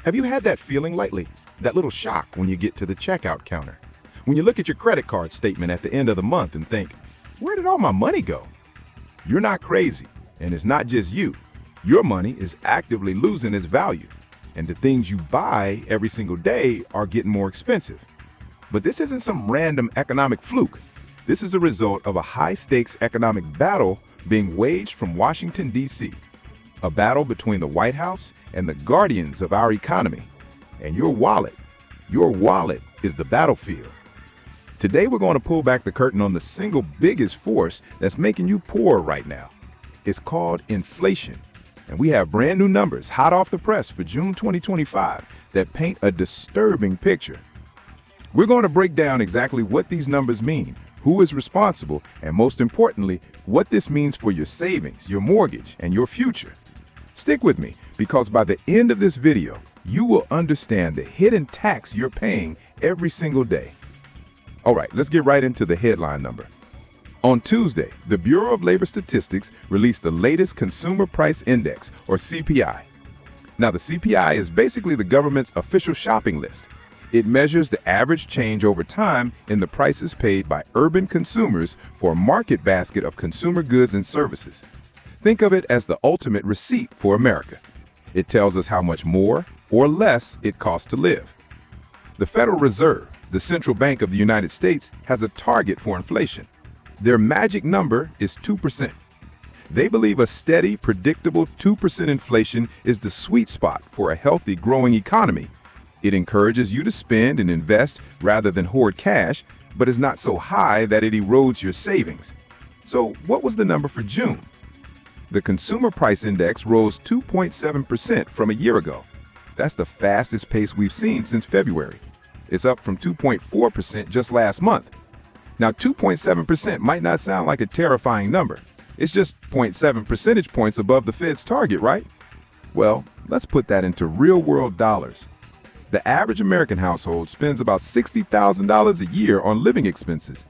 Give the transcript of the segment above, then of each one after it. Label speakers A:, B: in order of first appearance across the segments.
A: Have you had that feeling lately? That little shock when you get to the checkout counter? When you look at your credit card statement at the end of the month and think, where did all my money go? You're not crazy, and it's not just you. Your money is actively losing its value, and the things you buy every single day are getting more expensive. But this isn't some random economic fluke. This is a result of a high-stakes economic battle being waged from Washington, D.C., a battle between the White House and the guardians of our economy. And your wallet is the battlefield. Today, we're going to pull back the curtain on the single biggest force that's making you poor right now. It's called inflation. And we have brand new numbers hot off the press for June 2025 that paint a disturbing picture. We're going to break down exactly what these numbers mean, who is responsible, and most importantly, what this means for your savings, your mortgage, and your future. Stick with me, because by the end of this video, you will understand the hidden tax you're paying every single day. All right, let's get right into the headline number. On Tuesday, the Bureau of Labor Statistics released the latest Consumer Price Index, or CPI. Now, the CPI is basically the government's official shopping list. It measures the average change over time in the prices paid by urban consumers for a market basket of consumer goods and services. Think of it as the ultimate receipt for America. It tells us how much more or less it costs to live. The Federal Reserve, the central bank of the United States, has a target for inflation. Their magic number is 2%. They believe a steady, predictable 2% inflation is the sweet spot for a healthy, growing economy. It encourages you to spend and invest rather than hoard cash, but is not so high that it erodes your savings. So what was the number for June? The Consumer Price Index rose 2.7% from a year ago. That's the fastest pace we've seen since February. It's up from 2.4% just last month. Now, 2.7% might not sound like a terrifying number. It's just 0.7 percentage points above the Fed's target, right? Well, let's put that into real-world dollars. The average American household spends about $60,000 a year on living expenses.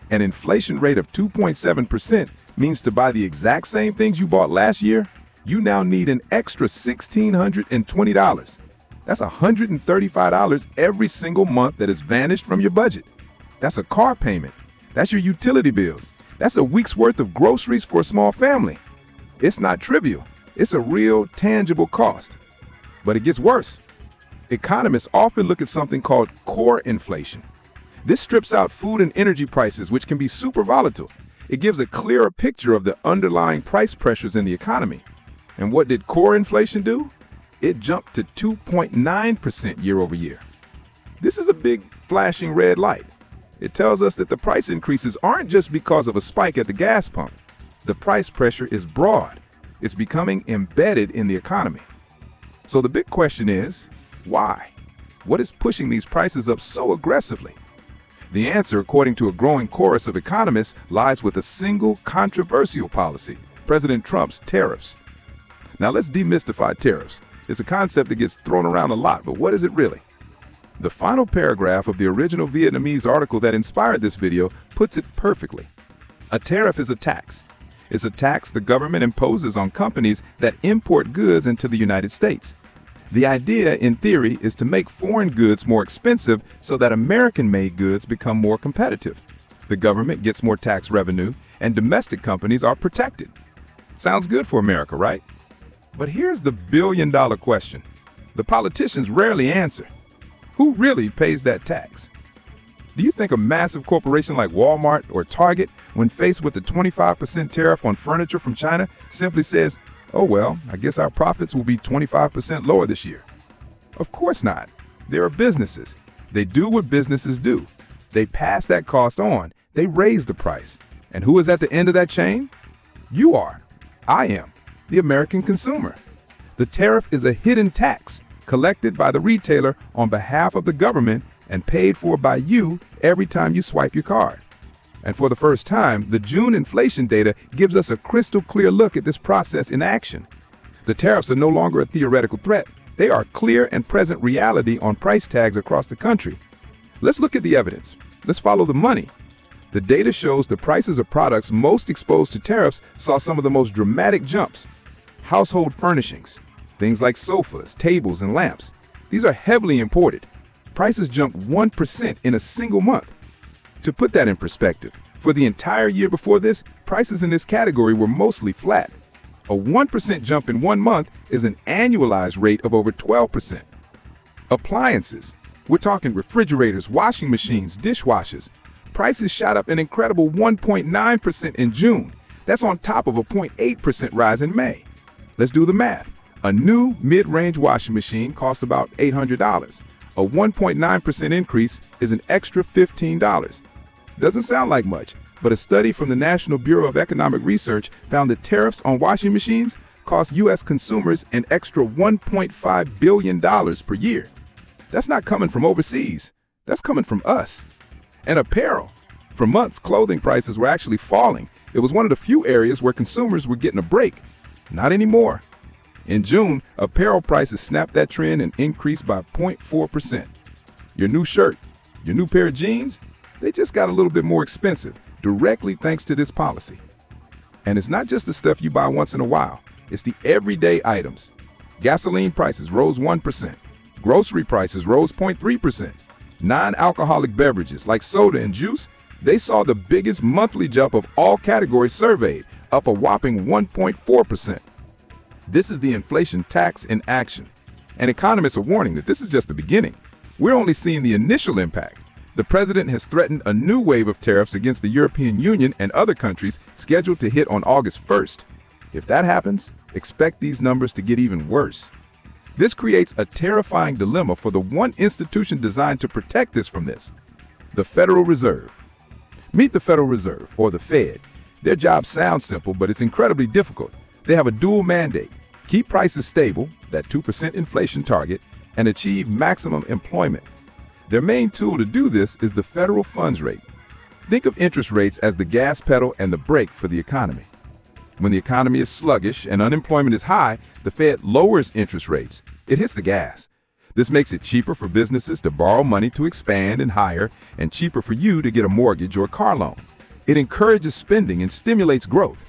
A: An inflation rate of 2.7% means to buy the exact same things you bought last year, you now need an extra $1,620. That's $135 every single month that has vanished from your budget. That's a car payment. That's your utility bills. That's a week's worth of groceries for a small family. It's not trivial. It's a real, tangible cost. But it gets worse. Economists often look at something called core inflation. This strips out food and energy prices, which can be super volatile. It gives a clearer picture of the underlying price pressures in the economy. And what did core inflation do? It jumped to 2.9% year over year. This is a big flashing red light. It tells us that the price increases aren't just because of a spike at the gas pump. The price pressure is broad. It's becoming embedded in the economy. So the big question is, why? What is pushing these prices up so aggressively? The answer, according to a growing chorus of economists, lies with a single controversial policy, President Trump's tariffs. Now let's demystify tariffs. It's a concept that gets thrown around a lot, but what is it really? The final paragraph of the original Vietnamese article that inspired this video puts it perfectly. A tariff is a tax. It's a tax the government imposes on companies that import goods into the United States. The idea, in theory, is to make foreign goods more expensive so that American-made goods become more competitive. The government gets more tax revenue, and domestic companies are protected. Sounds good for America, right? But here's the billion-dollar question. The politicians rarely answer. Who really pays that tax? Do you think a massive corporation like Walmart or Target, when faced with a 25% tariff on furniture from China, simply says, "Oh well, I guess our profits will be 25% lower this year"? Of course not. There are businesses. They do what businesses do. They pass that cost on. They raise the price. And who is at the end of that chain? You are. I am. The American consumer. The tariff is a hidden tax collected by the retailer on behalf of the government and paid for by you every time you swipe your card. And for the first time, the June inflation data gives us a crystal clear look at this process in action. The tariffs are no longer a theoretical threat. They are clear and present reality on price tags across the country. Let's look at the evidence. Let's follow the money. The data shows the prices of products most exposed to tariffs saw some of the most dramatic jumps. Household furnishings, things like sofas, tables, and lamps. These are heavily imported. Prices jumped 1% in a single month. To put that in perspective, for the entire year before this, prices in this category were mostly flat. A 1% jump in 1 month is an annualized rate of over 12%. Appliances. We're talking refrigerators, washing machines, dishwashers. Prices shot up an incredible 1.9% in June. That's on top of a 0.8% rise in May. Let's do the math. A new mid-range washing machine costs about $800. A 1.9% increase is an extra $15. Doesn't sound like much, but a study from the National Bureau of Economic Research found that tariffs on washing machines cost U.S. consumers an extra $1.5 billion per year. That's not coming from overseas. That's coming from us. And apparel. For months, clothing prices were actually falling. It was one of the few areas where consumers were getting a break. Not anymore. In June, apparel prices snapped that trend and increased by 0.4%. Your new shirt, your new pair of jeans, they just got a little bit more expensive, directly thanks to this policy. And it's not just the stuff you buy once in a while, it's the everyday items. Gasoline prices rose 1%. Grocery prices rose 0.3%. Non-alcoholic beverages like soda and juice, they saw the biggest monthly jump of all categories surveyed, up a whopping 1.4%. This is the inflation tax in action. And economists are warning that this is just the beginning. We're only seeing the initial impact. The president has threatened a new wave of tariffs against the European Union and other countries scheduled to hit on August 1st. If that happens, expect these numbers to get even worse. This creates a terrifying dilemma for the one institution designed to protect us from this: the Federal Reserve. Meet the Federal Reserve, or the Fed. Their job sounds simple, but it's incredibly difficult. They have a dual mandate: keep prices stable, that 2% inflation target, and achieve maximum employment. Their main tool to do this is the federal funds rate. Think of interest rates as the gas pedal and the brake for the economy. When the economy is sluggish and unemployment is high, the Fed lowers interest rates. It hits the gas. This makes it cheaper for businesses to borrow money to expand and hire, and cheaper for you to get a mortgage or a car loan. It encourages spending and stimulates growth.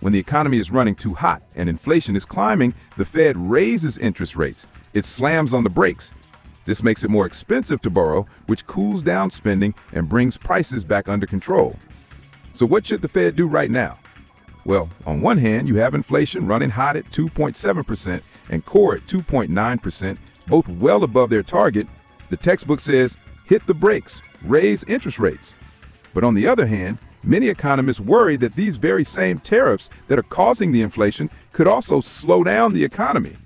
A: When the economy is running too hot and inflation is climbing, the Fed raises interest rates. It slams on the brakes. This makes it more expensive to borrow, which cools down spending and brings prices back under control. So what should the Fed do right now? Well, on one hand, you have inflation running hot at 2.7% and core at 2.9%, both well above their target. The textbook says, hit the brakes, raise interest rates. But on the other hand, many economists worry that these very same tariffs that are causing the inflation could also slow down the economy.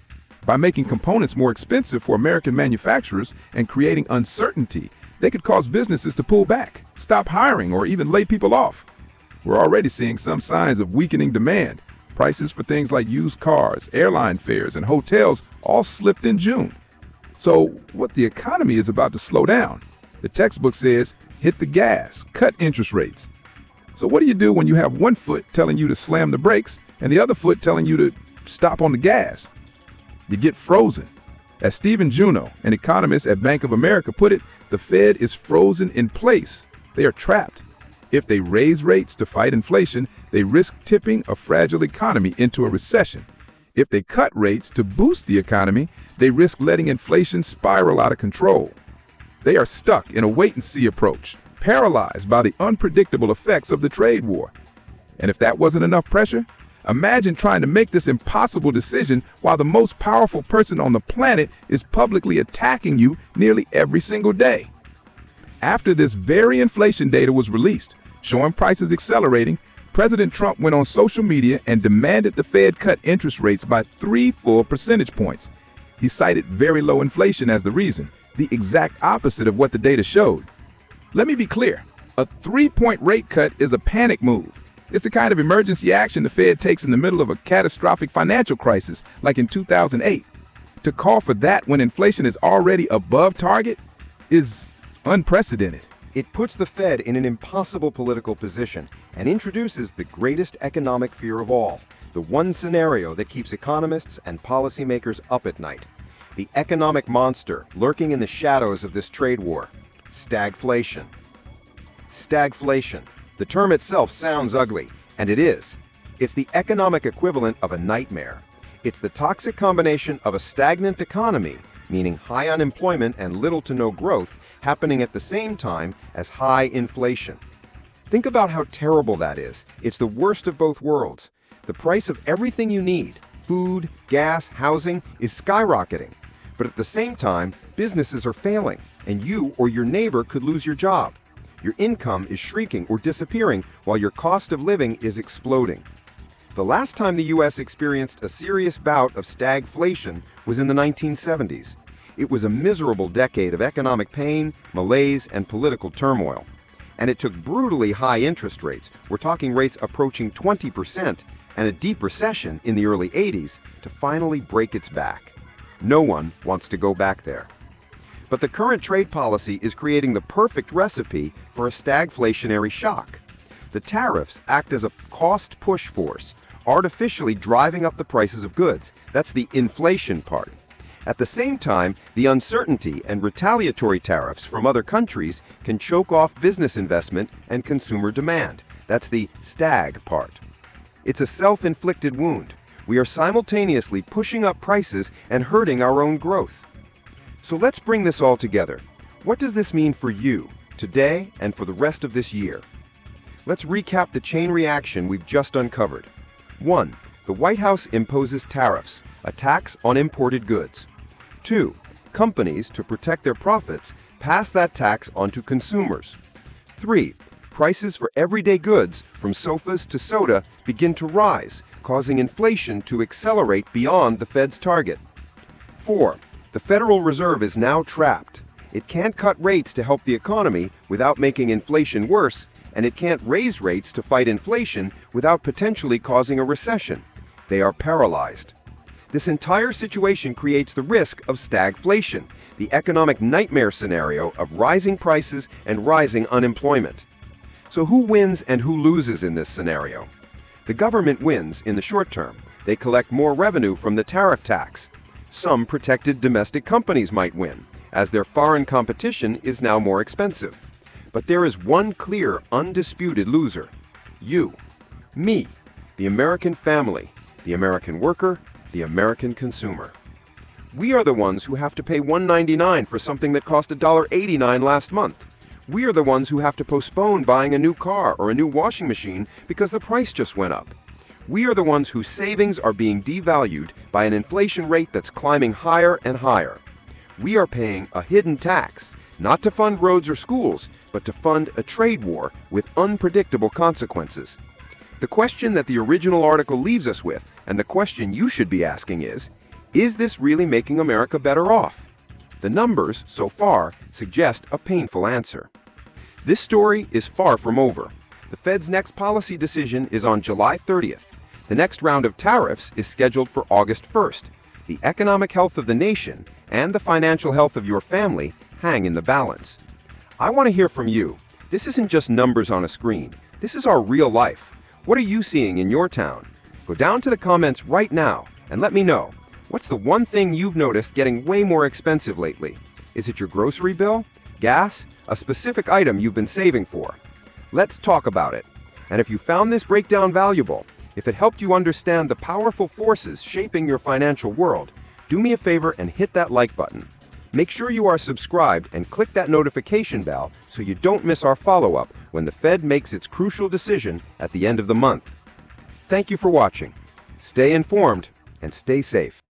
A: By making components more expensive for American manufacturers and creating uncertainty, they could cause businesses to pull back, stop hiring, or even lay people off. We're already seeing some signs of weakening demand. Prices for things like used cars, airline fares, and hotels all slipped in June. So what the economy is about to slow down. The textbook says, hit the gas, cut interest rates. So what do you do when you have one foot telling you to slam the brakes and the other foot telling you to stop on the gas? You get frozen. As Stephen Juneau, an economist at Bank of America, put it, the Fed is frozen in place. They are trapped. If they raise rates to fight inflation, they risk tipping a fragile economy into a recession. If they cut rates to boost the economy, they risk letting inflation spiral out of control. They are stuck in a wait-and-see approach, paralyzed by the unpredictable effects of the trade war. And if that wasn't enough pressure, imagine trying to make this impossible decision while the most powerful person on the planet is publicly attacking you nearly every single day. After this very inflation data was released, showing prices accelerating, President Trump went on social media and demanded the Fed cut interest rates by 3 full percentage points. He cited very low inflation as the reason, the exact opposite of what the data showed. Let me be clear, a 3-point rate cut is a panic move. It's the kind of emergency action the Fed takes in the middle of a catastrophic financial crisis, like in 2008. To call for that when inflation is already above target is unprecedented.
B: It puts the Fed in an impossible political position and introduces the greatest economic fear of all, the one scenario that keeps economists and policymakers up at night. The economic monster lurking in the shadows of this trade war: stagflation. Stagflation. The term itself sounds ugly, and it is. It's the economic equivalent of a nightmare. It's the toxic combination of a stagnant economy meaning high unemployment and little to no growth happening at the same time as high inflation. Think about how terrible that is. It's the worst of both worlds. The price of everything you need, food, gas, housing, is skyrocketing. But at the same time, businesses are failing, and you or your neighbor could lose your job. Your income is shrinking or disappearing while your cost of living is exploding. The last time the U.S. experienced a serious bout of stagflation was in the 1970s. It was a miserable decade of economic pain, malaise, and political turmoil. And it took brutally high interest rates, we're talking rates approaching 20%, and a deep recession in the early 80s to finally break its back. No one wants to go back there. But the current trade policy is creating the perfect recipe for a stagflationary shock. The tariffs act as a cost push force, artificially driving up the prices of goods. That's the inflation part. At the same time, the uncertainty and retaliatory tariffs from other countries can choke off business investment and consumer demand. That's the stag part. It's a self-inflicted wound. We are simultaneously pushing up prices and hurting our own growth. So let's bring this all together. What does this mean for you, today and for the rest of this year? Let's recap the chain reaction we've just uncovered. 1. The White House imposes tariffs, a tax on imported goods. 2. Companies, to protect their profits, pass that tax on to consumers. 3. Prices for everyday goods, from sofas to soda, begin to rise, causing inflation to accelerate beyond the Fed's target. 4. The Federal Reserve is now trapped. It can't cut rates to help the economy without making inflation worse, and it can't raise rates to fight inflation without potentially causing a recession. They are paralyzed. This entire situation creates the risk of stagflation, the economic nightmare scenario of rising prices and rising unemployment. So who wins and who loses in this scenario? The government wins in the short term. They collect more revenue from the tariff tax. Some protected domestic companies might win, as their foreign competition is now more expensive. But there is one clear, undisputed loser. You, me, the American family, the American worker, the American consumer. We are the ones who have to pay $1.99 for something that cost $1.89 last month. We are the ones who have to postpone buying a new car or a new washing machine because the price just went up. We are the ones whose savings are being devalued by an inflation rate that's climbing higher and higher. We are paying a hidden tax, not to fund roads or schools, but to fund a trade war with unpredictable consequences. The question that the original article leaves us with, and the question you should be asking is this really making America better off? The numbers, so far, suggest a painful answer. This story is far from over. The Fed's next policy decision is on July 30th. The next round of tariffs is scheduled for August 1st. The economic health of the nation and the financial health of your family hang in the balance. I want to hear from you. This isn't just numbers on a screen. This is our real life. What are you seeing in your town? Go down to the comments right now and let me know. What's the one thing you've noticed getting way more expensive lately? Is it your grocery bill? Gas? A specific item you've been saving for? Let's talk about it. And if you found this breakdown valuable, if it helped you understand the powerful forces shaping your financial world, do me a favor and hit that like button. Make sure you are subscribed and click that notification bell so you don't miss our follow-up when the Fed makes its crucial decision at the end of the month. Thank you for watching. Stay informed and stay safe.